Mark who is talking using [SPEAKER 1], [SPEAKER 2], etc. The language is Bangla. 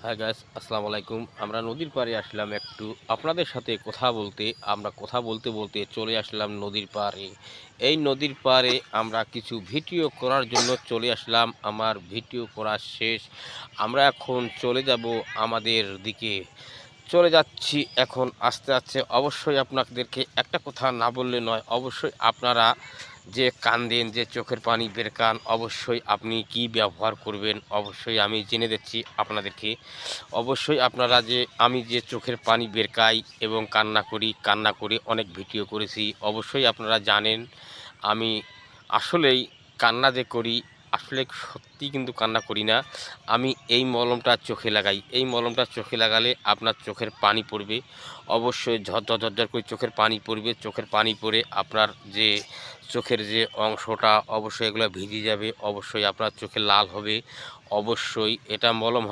[SPEAKER 1] হাই গাইস, আসসালামু আলাইকুম। আমরা নদীর পাড়ে আসলাম একটু আপনাদের সাথে কথা বলতে। আমরা কথা বলতে বলতে চলে আসলাম নদীর পাড়ে। এই নদীর পাড়ে আমরা কিছু ভিডিও করার জন্য চলে আসলাম। আমার ভিডিও করা শেষ। আমরা এখন চলে যাব আমাদের দিকে। চলে যাচ্ছি এখন আস্তে আস্তে। অবশ্যই আপনাদেরকে একটা কথা না বললে নয়। অবশ্যই আপনারা যে কান্দেন, যে চোখের পানি বেরকান, অবশ্যই আপনি কি ব্যবহার করবেন অবশ্যই আমি জেনে দিচ্ছি আপনাদেরকে। অবশ্যই আপনারা যে আমি যে চোখের পানি বেরকাই এবং কান্না করি, কান্না করে অনেক ভিডিও করেছি। অবশ্যই আপনারা জানেন আমি আসলেই কান্না যে করি, আসলে সত্যিই কিন্তু কান্না করি না। আমি এই মলমটা চোখে লাগাই। এই মলমটা চোখে লাগালে আপনার চোখের পানি পড়বে। অবশ্যই ঝরঝর, ঝরঝর করে চোখের পানি পড়বে। চোখের পানি পড়ে আপনার যে চোখের যে অংশটা অবশ্যই এগুলো ভিজে যাবে। অবশ্যই আপনার চোখে লাল হবে। অবশ্যই এটা মলম